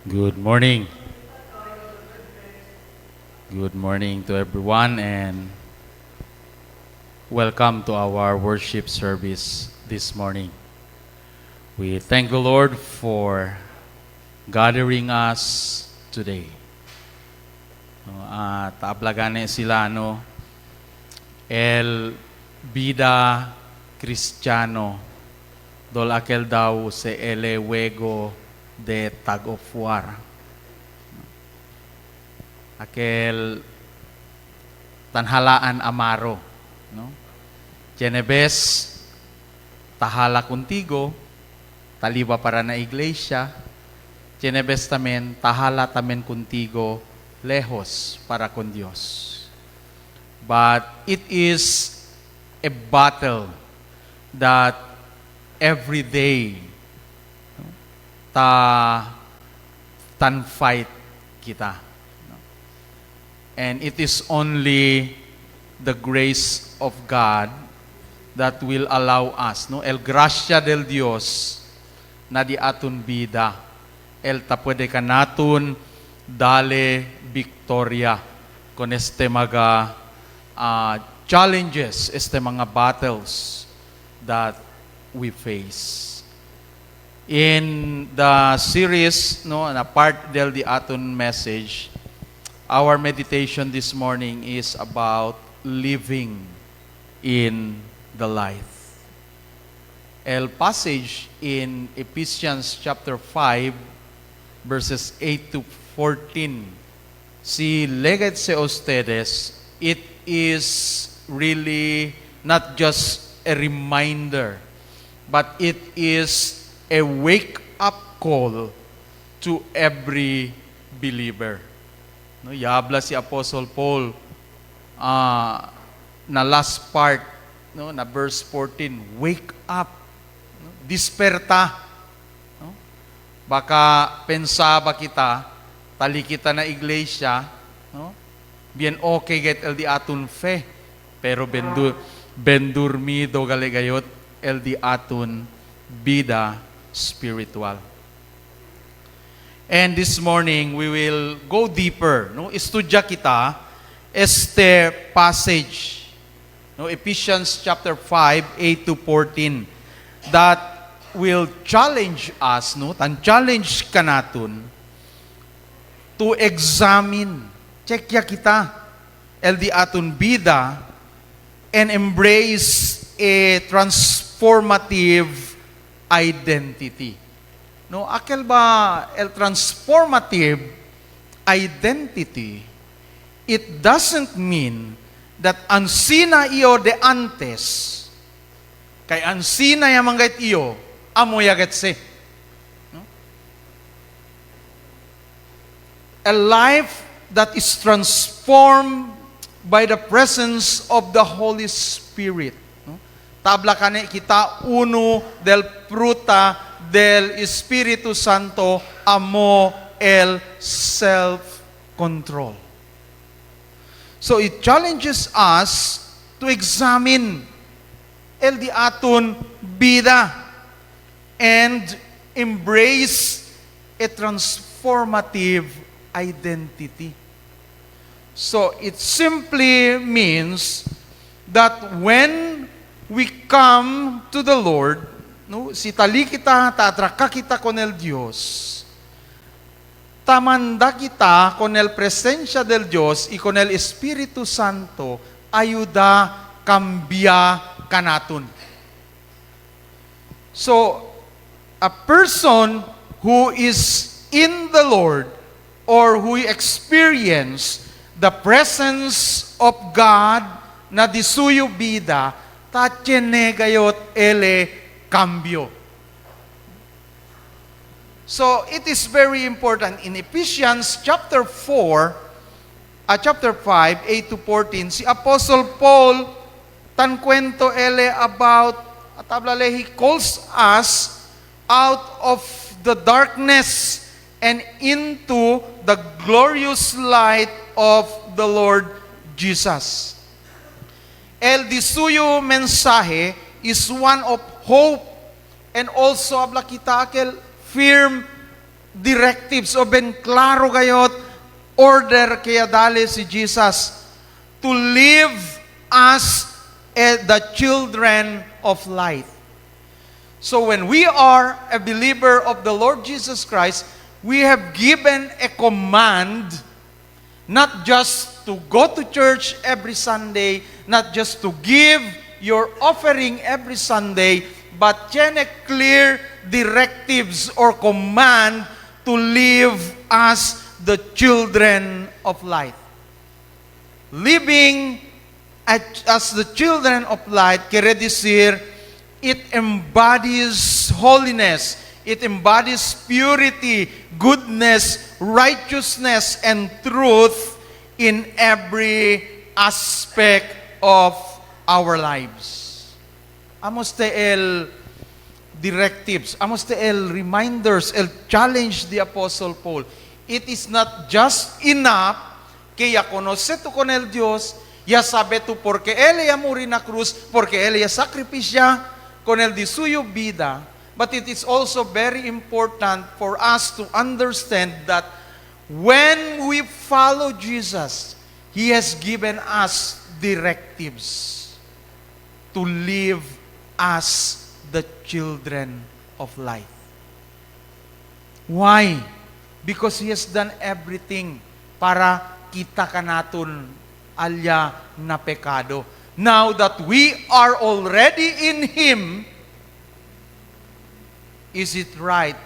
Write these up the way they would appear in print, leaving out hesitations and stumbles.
Good morning. Good morning to everyone and welcome to our worship service this morning. We thank the Lord for gathering us today. At ablagane sila El Vida Cristiano dol aquel daw se ele wego de Tagofuar. Aquel tanhalaan amaro, no? Genebes tahala contigo, taliba para na iglesia. Genebes tamen tahala tamen contigo, lejos para con Dios. But it is a battle that every day tan fight kita. And it is only the grace of God that will allow us, el gracia del Dios na di aton vida, el tapwede ka naton dale victoria con este mga challenges, este mga battles that we face. In the series, na part del di aton message, our meditation this morning is about living in the light. El passage in Ephesians chapter 5, verses 8 to 14. Si léguese ustedes, it is really not just a reminder, but it is a wake-up call to every believer. Yabla si Apostle Paul na last part, na verse 14, wake up, disperta. Baka pensaba kita, tali kita na iglesia, bien okay get el di atun fe, pero ben durmido galigayot el di atun vida spiritual. And this morning, we will go deeper. Istudya kita este passage, Ephesians chapter 5, 8 to 14, that will challenge us, tan-challenge ka natin, to examine, checkya kita, el di aton vida, and embrace a transformative identity. Akel ba el transformative identity, it doesn't mean that ansina iyo de antes, kay ansina yamangait iyo, amo yagetse. A life that is transformed by the presence of the Holy Spirit. Tabla kane kita uno del fruta del Espiritu Santo, amo el self-control. So it challenges us to examine el di aton vida and embrace a transformative identity. So it simply means that when we come to the Lord, si tali kita, tatraka kita con el Dios, tamanda kita con el presencia del Dios y con el Espíritu Santo, ayuda cambia kanatun. So, a person who is in the Lord or who experience the presence of God na disuyo vida, tatjene gayot ele cambio. So, it is very important in Ephesians chapter 5, 8 to 14, si Apostle Paul, tan kwento ele about, he calls us out of the darkness and into the glorious light of the Lord Jesus. El disuyo mensaje is one of hope and also habla kita aquel firm directives o ben klaro kayot order kaya dali si Jesus to live as the children of light. So when we are a believer of the Lord Jesus Christ, we have given a command not just to go to church every Sunday, not just to give your offering every Sunday, but yan a clear directives or command to live as the children of light. Living as the children of light, quiere decir, it embodies holiness, it embodies purity, goodness, righteousness, and truth in every aspect of our lives. Amos te el directives, amos te el reminders, el challenge the Apostle Paul. It is not just enough que ya conoce tu con el Dios, ya sabe tu porque Él ya murió na cruz, porque Él ya sacrificia con el de suyo vida. But it is also very important for us to understand that when we follow Jesus, He has given us directives to live as the children of light. Why? Because He has done everything para kita kanaton alya na pekado. Now that we are already in Him, is it right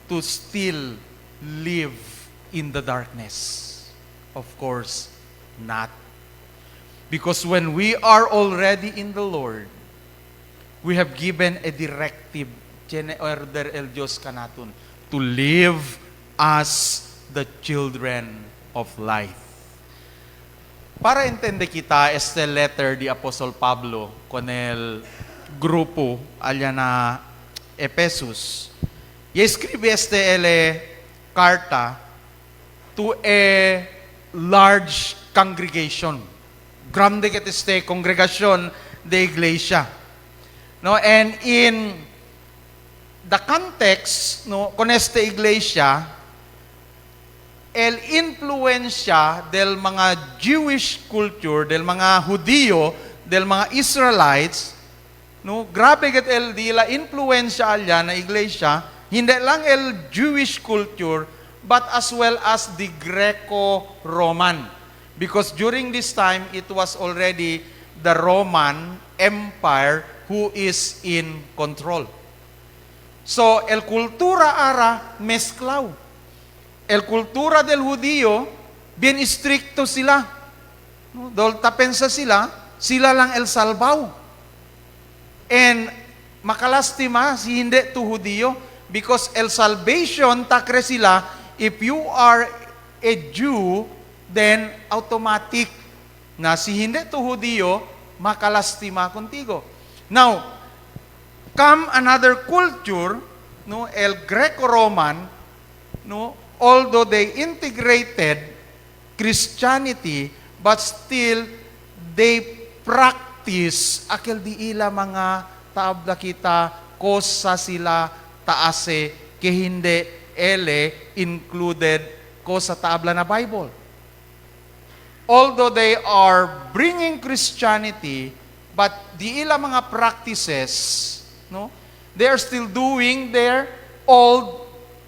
to still live in the darkness? Of course not. Because when we are already in the Lord, we have given a directive, order el Dios kanaton, to live as the children of light. Para entende kita este letter di Apostol Pablo con el grupo alya na Ephesus, y escribe este ele carta to a large congregation. Grande que este congregación de iglesia. No, and in the context, no, con esta iglesia, el influensya del mga Jewish culture, del mga Hudiyo, del mga Israelites, no, grabe ket el dila influensya alya na iglesia, hindi lang el Jewish culture, but as well as the Greco-Roman. Because during this time, it was already the Roman Empire who is in control. So, el kultura ara mezclao. El kultura del Judío, bien estricto sila. No? Dahil tapensa sila lang el salbaw. And makalastima si hindi to Judío because el salvation takre sila, if you are a Jew, then automatic na si hindi to Judío, makalastima contigo. Now, come another culture, no, el Greco-Roman, no, although they integrated Christianity, but still they practice akel di ila mga taabla kita kosa sila taase ke hindi ele included ko sa taabla na Bible. Although they are bringing Christianity, but di ila mga practices, no, they are still doing their old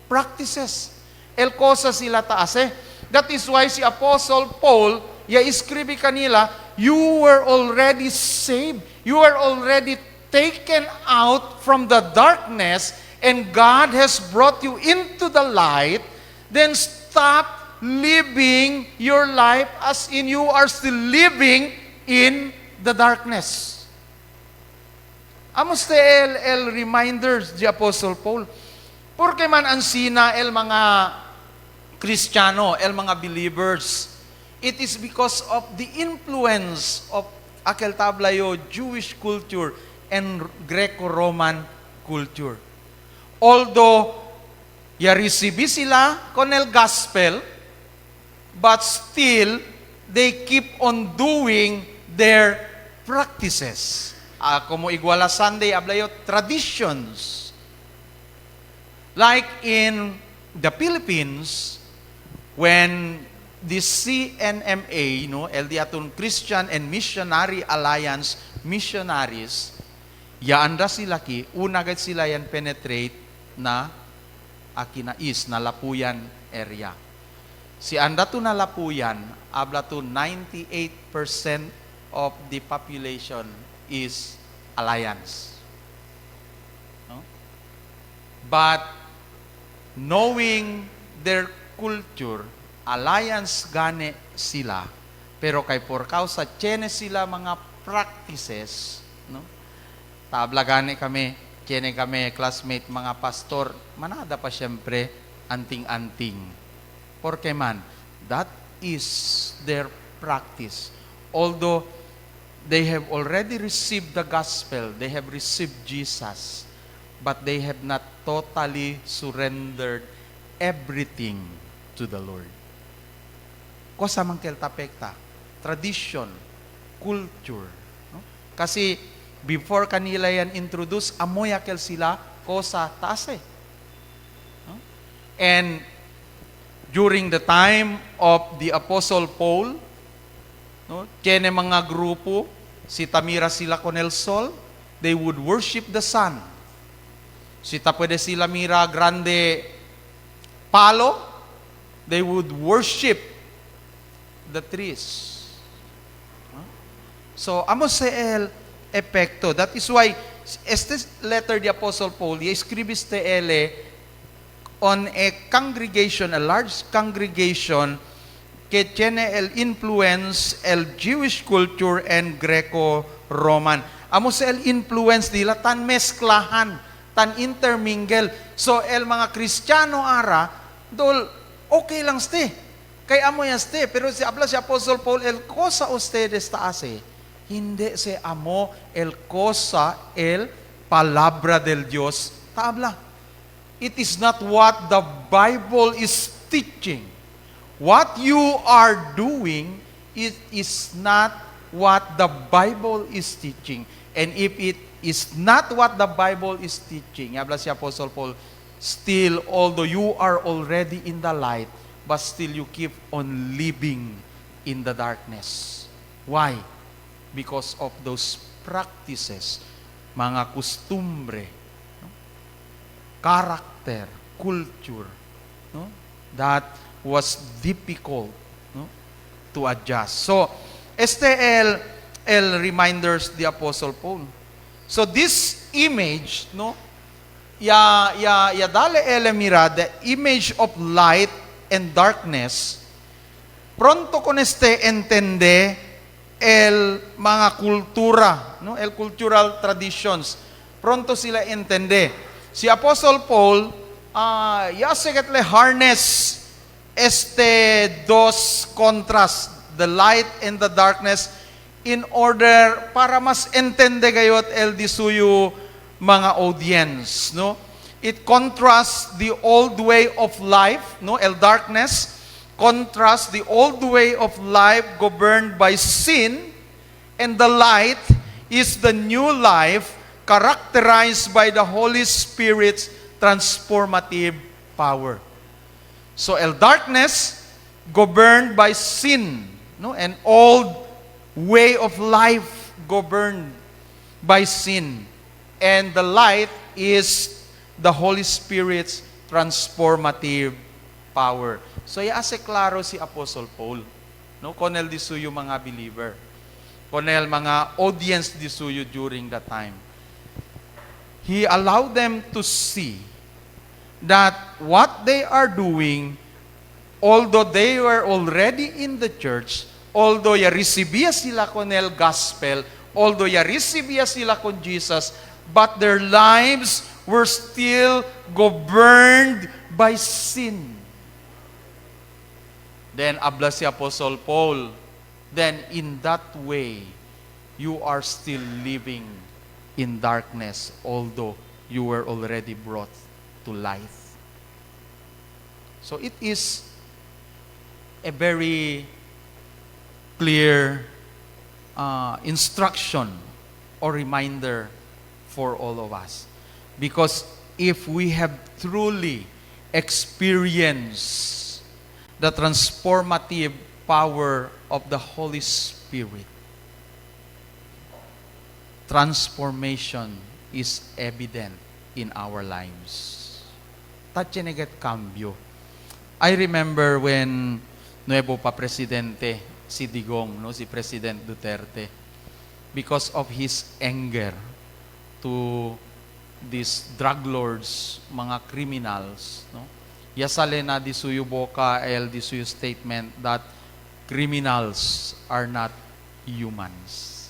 practices. El cosa sila taase. That is why si Apostle Paul, ya iskribi kanila, you were already saved. You were already taken out from the darkness and God has brought you into the light. Then stop living your life as in you are still living in the darkness. Amos te el reminders di Apostle Paul. Porque man ansina el mga Kristiyano, el mga believers, it is because of the influence of akel tablayo Jewish culture and Greco-Roman culture. Although ya recibi sila con el gospel, but still they keep on doing their practices. Como iguala Sunday, hablayo traditions. Like in the Philippines, when the CNMA, LD Aton Christian and Missionary Alliance missionaries, yaanda sila ki, unagad sila yan penetrate na Akinais, na Lapuyan area. Si anda to na Lapuyan, abla to 98% of the population is Alliance. No? But knowing their culture, Alliance gane sila, pero kay por causa tiene sila mga practices, no? Tabla gane kami, tiene kami classmate mga pastor, manada pa siyempre anting-anting. Porque man, that is their practice. Although they have already received the gospel, they have received Jesus, but they have not totally surrendered everything to the Lord. Kosa mang keltapekta, tradition, culture. No? Kasi before kanila yan introduce, amoyakel sila kosa taas eh. No? And during the time of the Apostle Paul, no, tiene mga grupo, si Tamira sila con el sol, they would worship the sun. Si Tapwede sila Mira Grande Palo, they would worship the trees. So, amo se el epekto. That is why, este letter the Apostle Paul, escribiste ele on a congregation, a large congregation, que tiene el influence, el Jewish culture and Greco-Roman. Amo se el influence nila, tan mesklahan, tan intermingle. So, el mga Kristiyano ara, dol, okay lang ste. Kay amo yan ste. Pero si habla si Apostle Paul, el cosa ustedes taase. Hindi se amo el cosa, el palabra del Dios. Tabla. It is not what the Bible is teaching. What you are doing, it is not what the Bible is teaching. And if it is not what the Bible is teaching, habla si Apostle Paul, still, although you are already in the light, but still you keep on living in the darkness. Why? Because of those practices, mga kustumbre, no? Character, culture, no? That was difficult, no? To adjust. So, este el reminders the Apostle Paul. So this image, no, ya dale ele mira, the image of light and darkness, pronto con este entende el mga kultura, no, el cultural traditions. Pronto sila entende. Si Apostle Paul, ya segetle harness este dos contrast, the light and the darkness, in order para mas entende gayot el disuyo mga audience, no? It contrasts the old way of life, no? El darkness contrasts the old way of life governed by sin, and the light is the new life characterized by the Holy Spirit's transformative power. So el darkness governed by sin, no? An old way of life governed by sin. And the light is the Holy Spirit's transformative power. So, ase klaro si Apostle Paul, no? Konel disuyo mga believer. Konel mga audience disuyo during that time. He allowed them to see that what they are doing, although they were already in the church, although ya recibía sila con el gospel, although ya recibía sila con Jesus, but their lives were still governed by sin. Then, habla si Apostle Paul, then in that way, you are still living in darkness, although you were already brought to light. So it is a very clear instruction or reminder for all of us. Because if we have truly experience the transformative power of the Holy Spirit, transformation is evident in our lives. Tatcheneget cambio. I remember when nuevo pa presidente si Digong, no, si President Duterte, because of his anger to these drug lords, mga criminals, no? Yasale na disuyo boka el disuyo statement that criminals are not humans.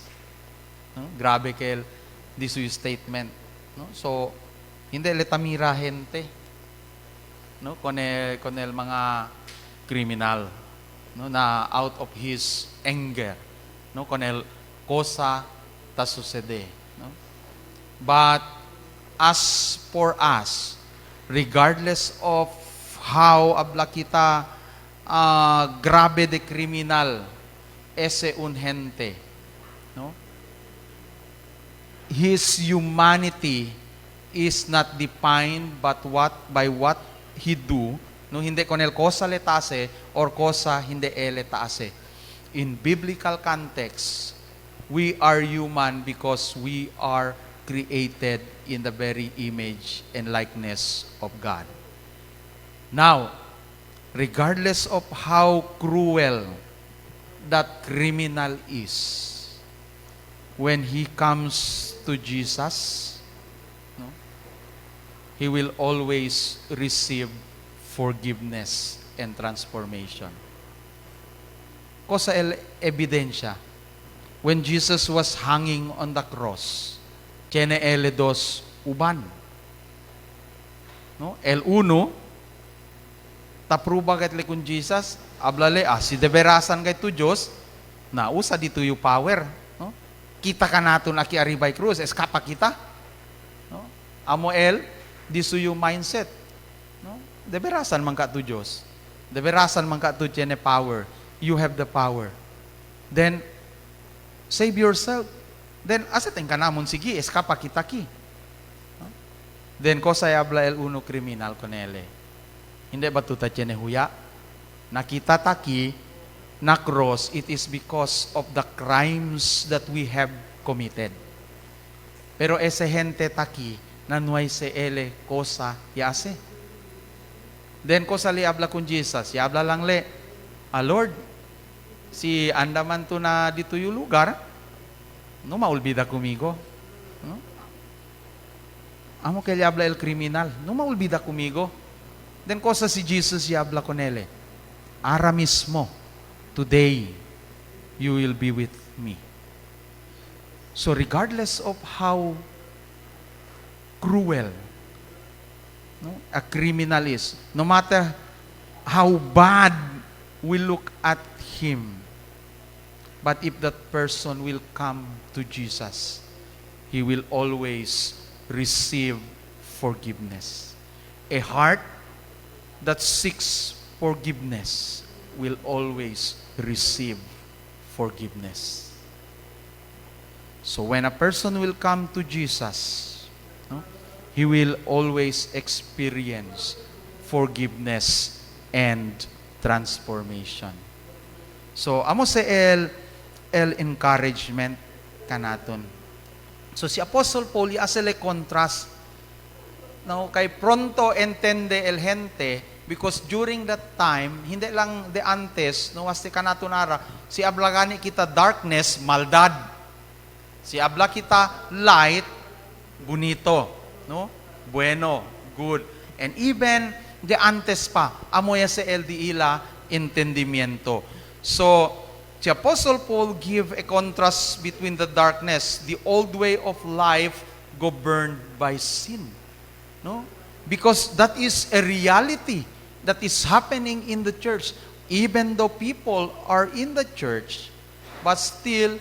No? Grabe kel disuyo statement, no? So hindi letamira gente, no, con el mga criminal, no, na out of his anger, no, con el cosa ta sucede, no? But as for us, regardless of how abla kita grabe de criminal ese un gente, no, his humanity is not defined but by what he do, no, hindi con el cosa le tase or cosa hindi ele tase. In biblical context, we are human because we are created in the very image and likeness of God. Now, regardless of how cruel that criminal is, when he comes to Jesus, no, he will always receive forgiveness and transformation. Cosa el ebidensya? When Jesus was hanging on the cross, tiene ele dos uban. No? El uno, tapruba ket le kun Jesus, ablale, si deberasan kay tu Diyos, na usa dito yung power. No? Kita ka naton aki aribay cruz, eskapa kita. No? Amo el, diso yung mindset. No? Deberasan man ka tu Diyos. Deberasan man ka tu tiene power. You have the power. Then, save yourself. Then, asatin ka namon, sige, eskapa kita ki. No? Then, cosa habla el uno criminal con ele. Hindi ba tuta tiene huya? Nakita taki, na cross, it is because of the crimes that we have committed. Pero ese gente taki, nanuay se ele, cosa, yase. Then, cosa li habla con Jesus? Y habla lang le, Lord, si andaman to na dito yung lugar, no maulbida kumigo. No? Amo kaya habla el criminal, no maulbida kumigo. Then cosa si Jesus y habla con ele? Ara mismo, today, you will be with me. So regardless of how cruel, no, a criminal is, no matter how bad we look at him, but if that person will come to Jesus, he will always receive forgiveness. A heart that seeks forgiveness will always receive forgiveness. So when a person will come to Jesus, no, he will always experience forgiveness and transformation. So, amo sa el encouragement kanaton. So, si Apostle Paul, asele contrast, no, kay pronto entende el gente, because during that time, hindi lang de antes, no, wasti kanatunara, si ablagani kita darkness, maldad. Si abla kita light, bonito, no, bueno, good. And even de antes pa, amoya sa LDIla, entendimiento. So, si Apostle Paul give a contrast between the darkness, the old way of life governed by sin. No? Because that is a reality that is happening in the church. Even though people are in the church, but still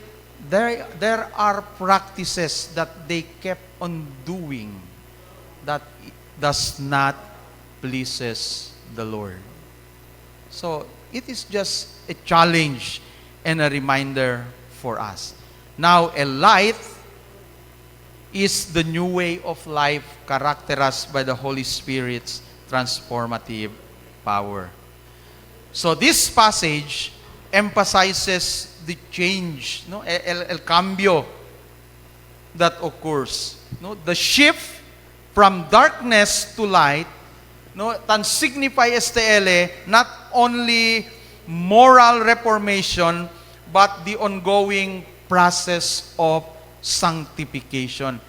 there are practices that they kept on doing that does not pleases the Lord. So, it is just a challenge and a reminder for us. Now, a light is the new way of life characterized by the Holy Spirit's transformative power. So this passage emphasizes the change, no, el cambio that occurs, no, the shift from darkness to light, no, tan signify STL not only moral reformation but the ongoing process of sanctification.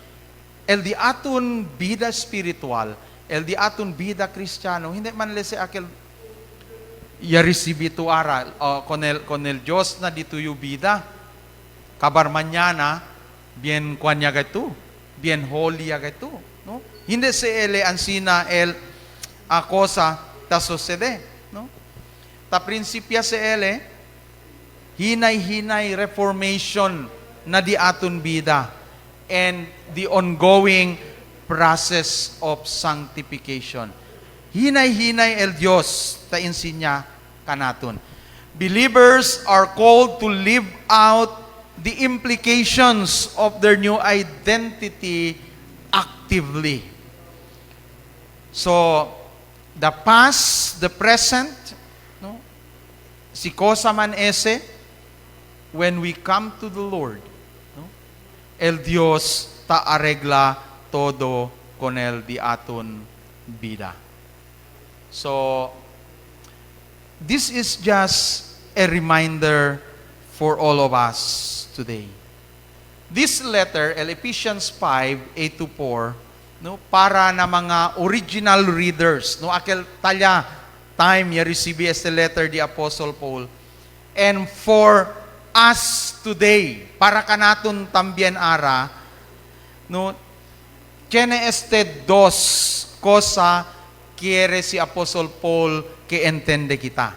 El di aton vida spiritual, el di aton vida kristyano, hindi man lese akel ya resibitu aral con el Dios na dituyo vida. Kabar mañana bien kuanya gaito, bien holy gaito, no? Hindi se ele ansina el a cosa ta sucede, no? Ta prinsipya se ele hinay-hinay reformation na di aton vida and the ongoing process of sanctification. Hinay-hinay el Dios ta insinya kanaton. Believers are called to live out the implications of their new identity actively. So, the past, the present, no? Si cosa man ese, when we come to the Lord, no? El Dios ta arregla todo con el di aton vida. So, this is just a reminder for all of us today. This letter, Ephesians 5:8-4, no, para na mga original readers, no, akel talya time ya receive este letter the Apostle Paul, and for us today, para kanaton tambien ara, no, tiene este dos cosa quiere si Apostle Paul que entiende kita.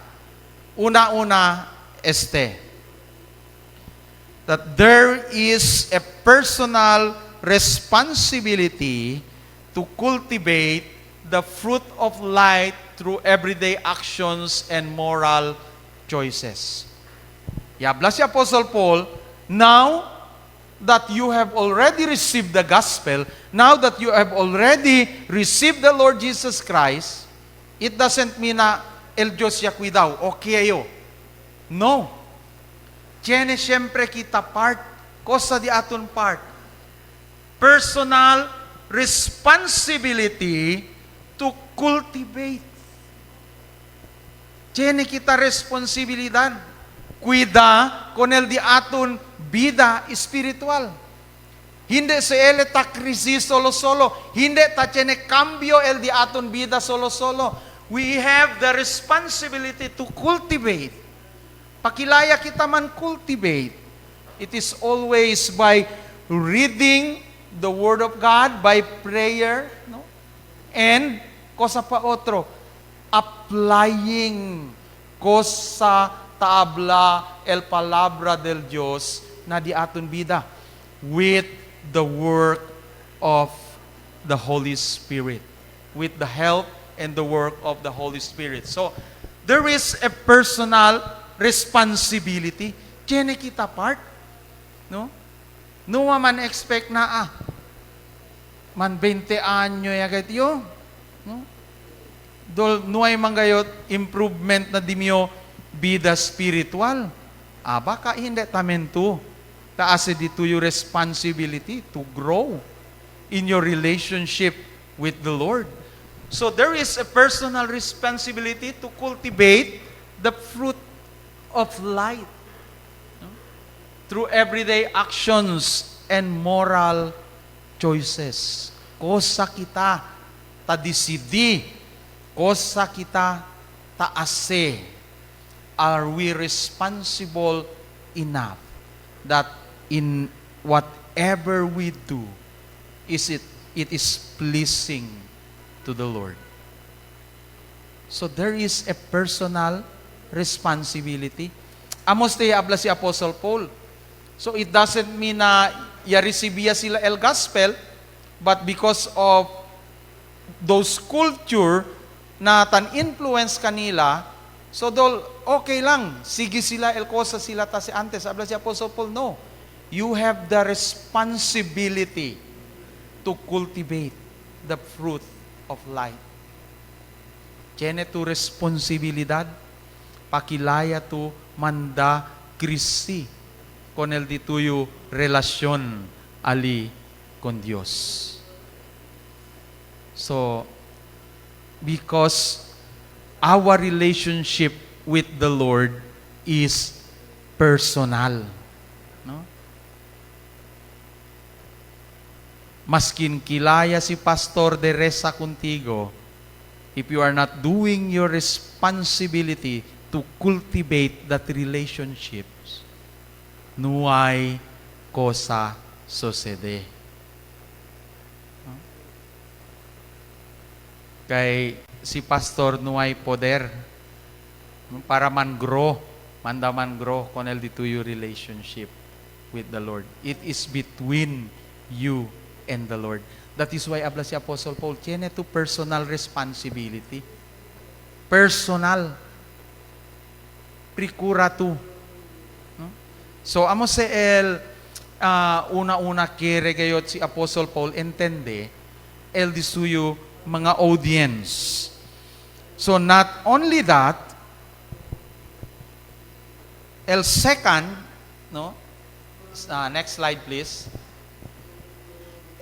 Una, that there is a personal responsibility to cultivate the fruit of light through everyday actions and moral choices. Yabla si Apostle Paul, now that you have already received the gospel, now that you have already received the Lord Jesus Christ, it doesn't mean na el Diyos ya cuidaw, okay ayo. No. Tiene siyempre kita part, cosa di aton part. Personal responsibility to cultivate. Tiene kita responsibilidad. Cuida con el di aton vida espiritual. Hindi se ele ta krisi solo-solo. Hindi ta tiene cambio el di aton vida solo-solo. We have the responsibility to cultivate. Pakilaya kita man cultivate. It is always by reading the Word of God, by prayer, no? And, cosa pa otro, applying cosa tabla el palabra del Dios na di aton vida with the work of the Holy Spirit, with the help and the work of the Holy Spirit. So, there is a personal responsibility. Tiene kita part, no? No man expect na, man 20 anyo yagat yo, no? Dol, nuay manggayot improvement na dimyo vida spiritual. Baka hindi tamen to. Taas dito yung responsibility to grow in your relationship with the Lord. So there is a personal responsibility to cultivate the fruit of light, no? Through everyday actions and moral choices. Kosa kita ta-decide, kosa kita ta-ase. Are we responsible enough that in whatever we do, it is pleasing to the Lord? So there is a personal responsibility. Amos tayo habla si Apostle Paul. So it doesn't mean na ya-resibiya sila el gospel, but because of those culture na tan-influence kanila, so dol, okay lang, sige sila, el cosa sila ta si antes. Habla si Apostle Paul, no. You have the responsibility to cultivate the fruit of light. tiene tu responsibilidad, pakilaya tu manda Kristi con el di tuyo relasyon ali con Dios. So, because our relationship with the Lord is personal. No? Maskin kilaya si pastor de resa contigo, if you are not doing your responsibility to cultivate that relationships, nuay cosa sucede. No? Kay si pastor nuay poder para man-grow, manda man-grow con el dito your relationship with the Lord. It is between you and the Lord. That is why abla si Apostle Paul, tiene to personal responsibility. Personal. Prikura tu. No? So, amo se el una-una kere gayot si Apostle Paul, entende, el disuyo mga audience. So, not only that, el second, no? Next slide please.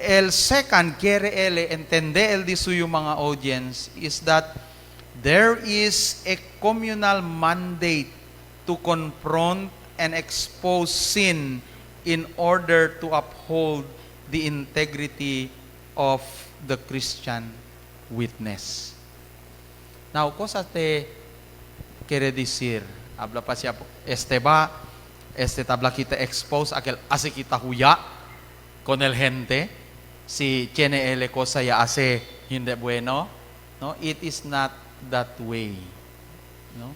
El second, quiere ele entende el di suyo mga audience is that there is a communal mandate to confront and expose sin in order to uphold the integrity of the Christian witness. Now, cosa te quiere decir? Habla pa siya, tabla kita expose aquel hace kita huya con el gente. Si tiene ele cosa ya hace hindi bueno, no? It is not that way, no?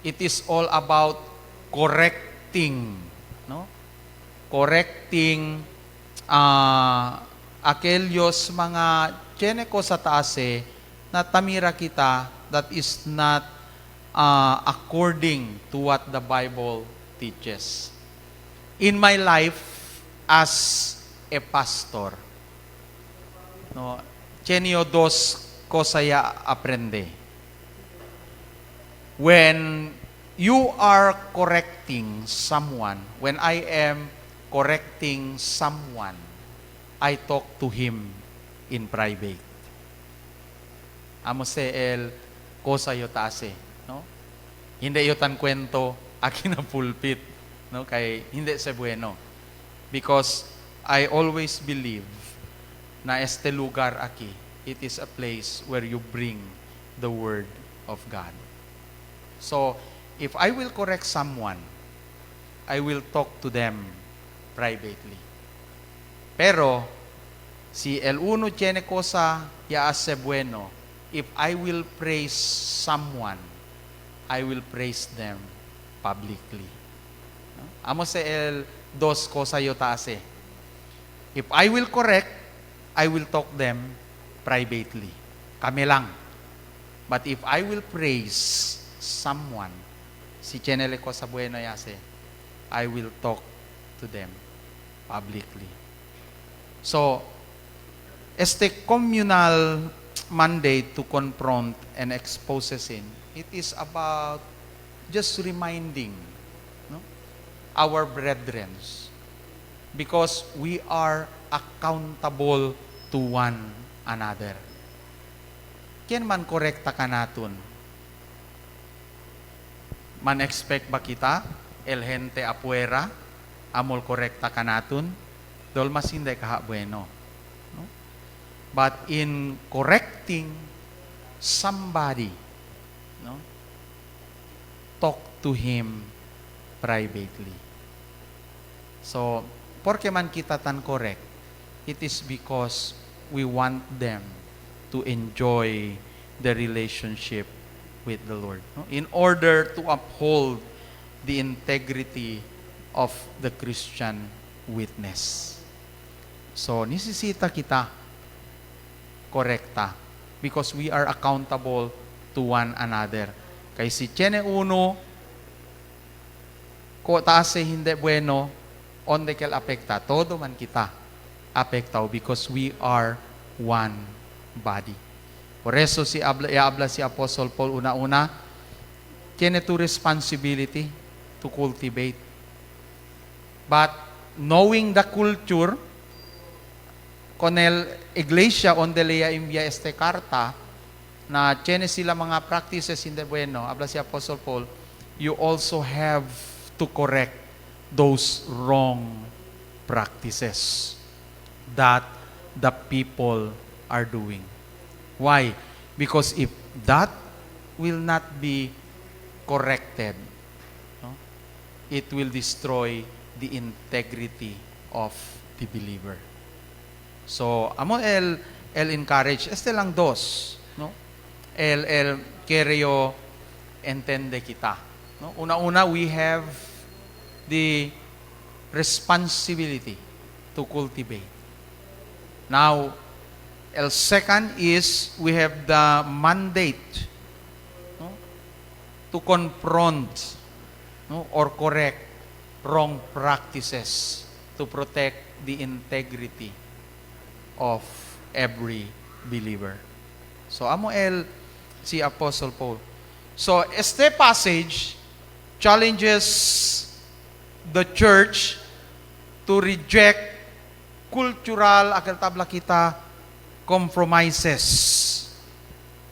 It is all about correcting, no? Correcting aquellos mga tiene cosa taase na tamira kita that is not according to what the Bible teaches. In my life as a pastor, no, tiene dos cosas ya aprende. When you are correcting someone, when I am correcting someone, I talk to him in private. Amo se el cosa yo taase, no? Hindi yo tan kwento aki na pulpit, no? Kay hindi se bueno. Because I always believe na este lugar aquí, it is a place where you bring the Word of God. So, if I will correct someone, I will talk to them privately. Pero, si el uno tiene cosa ya hace bueno, if I will praise someone, I will praise them publicly. No? Amo se el dos cosa yo taase. If I will correct, I will talk them privately. Kami lang. But if I will praise someone, si chenele ko sa bueno yase, I will talk to them publicly. So, este communal mandate to confront and expose sin, it is about just reminding, no, our brethren, because we are accountable to one another. Kien man korekta ka naton? Man expect ba kita, el gente afuera, amol korekta ka naton? Dol mas hindi kaha bueno. No? But in correcting somebody, no, talk to him privately. So, porque man kita tan correct, it is because we want them to enjoy the relationship with the Lord. No? In order to uphold the integrity of the Christian witness. So, nisisita kita korekta because we are accountable to one another. Kay si tiene uno, ko taase hindi bueno, onde kel apekta, todo man kita apektaw because we are one body. Por eso iabla si Apostle Paul una-una, tiene to responsibility to cultivate. But knowing the culture, con el iglesia onde leia envía este carta, na tiene sila mga practices hindi bueno, habla si Apostle Paul, you also have to correct those wrong practices that the people are doing. Why? Because if that will not be corrected, no, it will destroy the integrity of the believer. So, amo el encourage, este lang dos, no? El querio entende kita. No? Una-una, we have the responsibility to cultivate. Now, el second is we have the mandate, no, to confront, no, or correct wrong practices to protect the integrity of every believer. So, amo si Apostle Paul. So, este passage challenges the church to reject cultural, akal tabla kita, compromises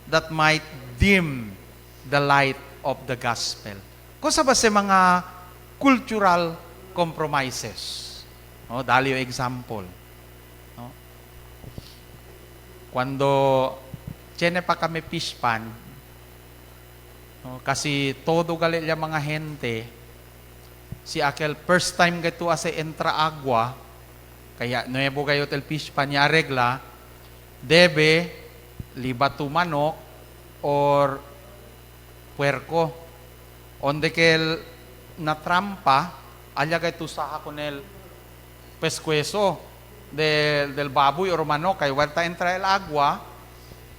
that might dim the light of the gospel. Kung sa ba sa mga cultural compromises? No, dali yung example. No? Cuando tiene pa kami fish pan, no, kasi todo gali yung mga gente, si aquel first time gato asa entra agua, kaya nuevo kayo tel fish pan niya regla, debe libatu manok or puerco. Onde kel na trampa, alya gato sa hakonel pescuezo del baboy or manok, kaya walta entra el agua,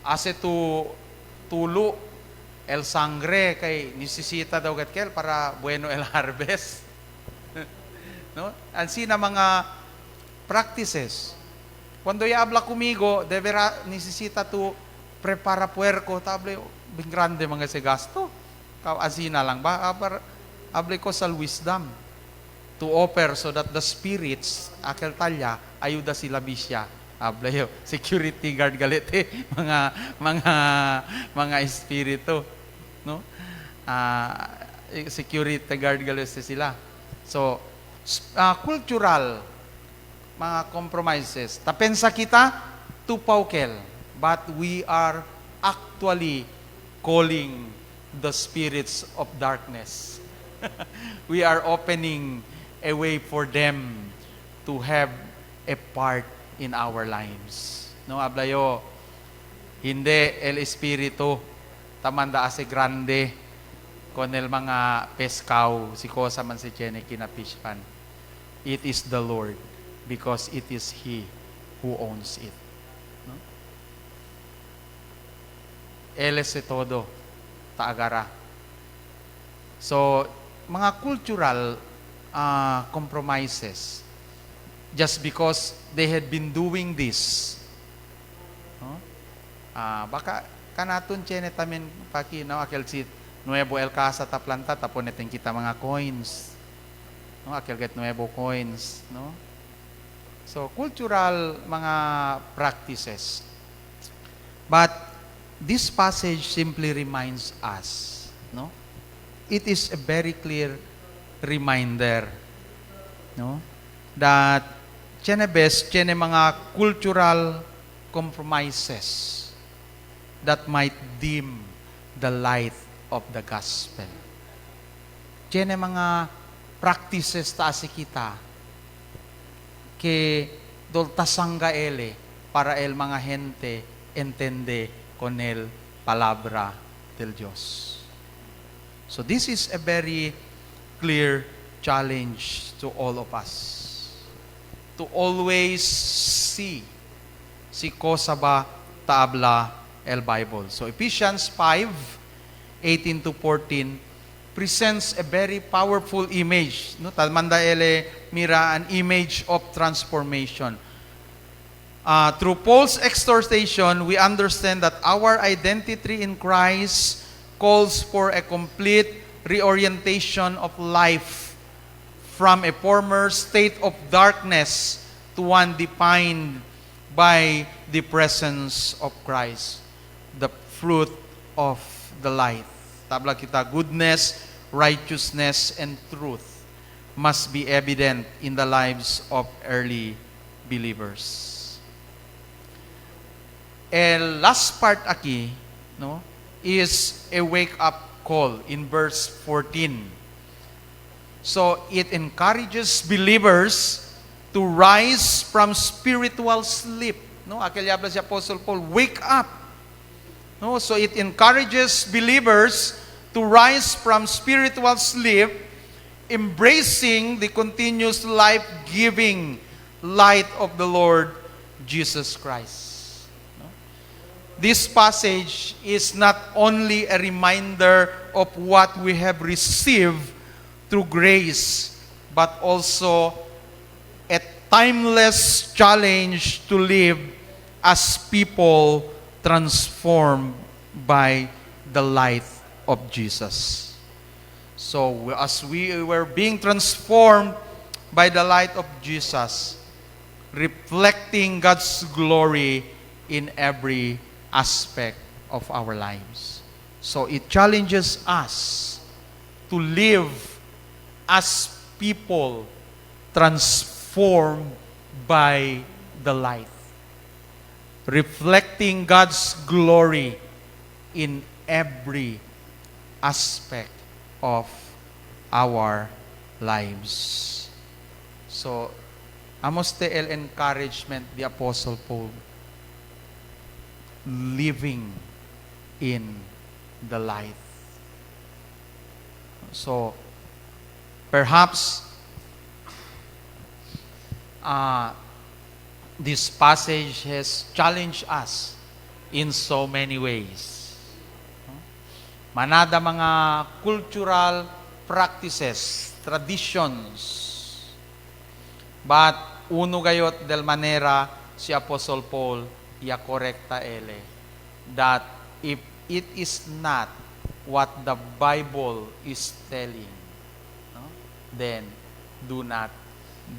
ase tulo el sangre, kay nisisita daw gatkel para bueno el harvest. No? Ansi na mga practices. Cuando ya habla conmigo, deberá, necesita tu prepara puerco, table, bien grande mga ese gasto. Así na lang ba? Hable ko sa wisdom to offer so that the spirits, akel talya, ayuda sila bisya. Hable yo, security guard galite, mga espiritu. No? Security guard galite sila. So, cultural, mga compromises. Tapensa kita, tupaukel. But we are actually calling the spirits of darkness. We are opening a way for them to have a part in our lives. No, ablayo, hindi el espiritu tamanda ase grande con el mga pescaw, si Kosa man si Chene kinapishpan. It is the Lord, because it is He who owns it. No? Él es todo, taagara. So, mga cultural compromises, just because they had been doing this, no? Baka kanatun chene tamin paki no akel si nuevo el casa ta planta tapon natin kita mga coins, no, akel get nuevo coins, no. So, cultural mga practices. But this passage simply reminds us, no? It is a very clear reminder, no, that tiene mga cultural compromises that might dim the light of the gospel. Tiene mga practices taasi kita que doltasanga ele para el mga gente entende con el palabra del Dios. So this is a very clear challenge to all of us to always see si cosa ba taabla el Bible. So Ephesians 5:18 to 14 presents a very powerful image. No, talmanda ele mira an image of transformation. through Paul's exhortation, we understand that our identity in Christ calls for a complete reorientation of life from a former state of darkness to one defined by the presence of Christ, the fruit of the light. Tabla kita, goodness, righteousness, and truth must be evident in the lives of early believers. El last part aquí, no, is a wake-up call in verse 14. So it encourages believers to rise from spiritual sleep. No, aquel habla si Apostle Paul, wake up. No, so it encourages believers to rise from spiritual sleep, embracing the continuous life-giving light of the Lord Jesus Christ. No? This passage is not only a reminder of what we have received through grace, but also a timeless challenge to live as people transformed by the light of Jesus. So as we were being transformed by the light of Jesus, reflecting God's glory in every aspect of our lives. So it challenges us to live as people transformed by the light, reflecting God's glory in every aspect of our lives. So, amos te el encouragement the Apostle Paul, living in the light. So, perhaps this passage has challenged us in so many ways. Manada mga cultural practices, traditions. But uno gayot del manera si Apostle Paul ya correcta ele that if it is not what the Bible is telling, no, then do not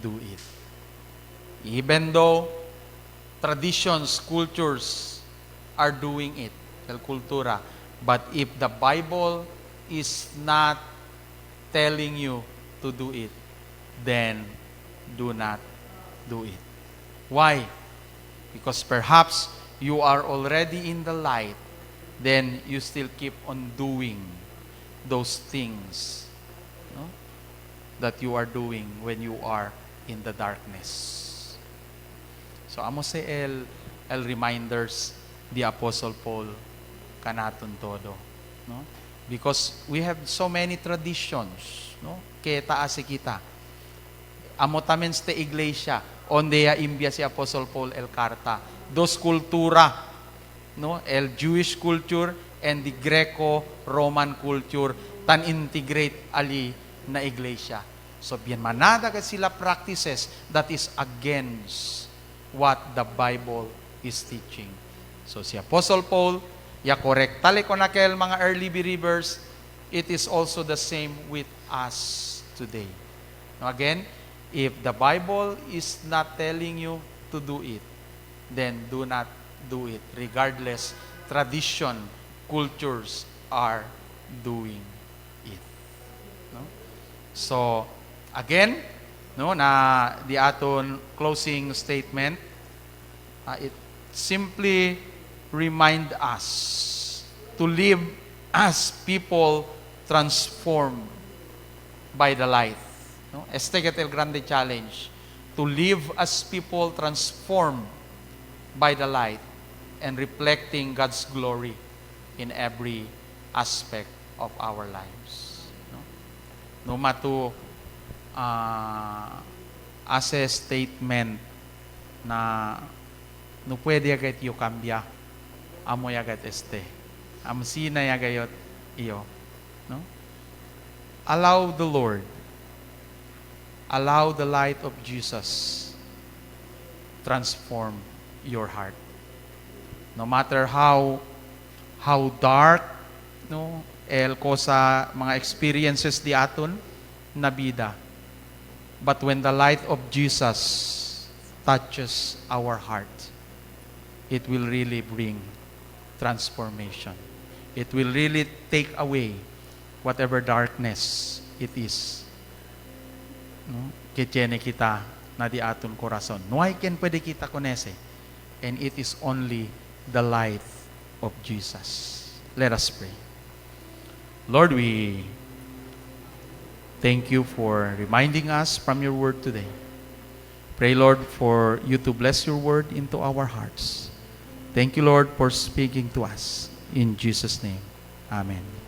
do it. Even though traditions, cultures are doing it, el kultura, but if the Bible is not telling you to do it, then do not do it. Why? Because perhaps you are already in the light, then you still keep on doing those things, no, that you are doing when you are in the darkness. So amo say el reminders the Apostle Paul kanaton todo, no? Because we have so many traditions, no? Kaya taas kita. Amo tamen ste iglesia onde ya imbia si Apostle Paul el carta. Dos kultura, no? El Jewish culture and the Greco-Roman culture tan integrate ali na iglesia. So bien manada ka sila practices that is against what the Bible is teaching. So si Apostle Paul, ya korektale ko nakel mga early believers, it is also the same with us today. Now again, if the Bible is not telling you to do it, then do not do it, regardless tradition, cultures are doing it. No? So, again, no, na di aton closing statement, it simply remind us to live as people transformed by the light. No? Este que el grande challenge, to live as people transformed by the light and reflecting God's glory in every aspect of our lives. No matter as a statement na no pwede agad iyo kambya, amo agad este. Amsina agayot iyo. No? Allow the Lord, allow the light of Jesus transform your heart. No matter how dark, no, ko sa mga experiences di aton na bida. But when the light of Jesus touches our heart, it will really bring transformation. It will really take away whatever darkness it is. No? Kitiyene kita na di aton korason. Nuay ken pwede kita konese. And it is only the light of Jesus. Let us pray. Lord, we thank you for reminding us from your word today. Pray, Lord, for you to bless your word into our hearts. Thank you, Lord, for speaking to us. In Jesus' name, amen.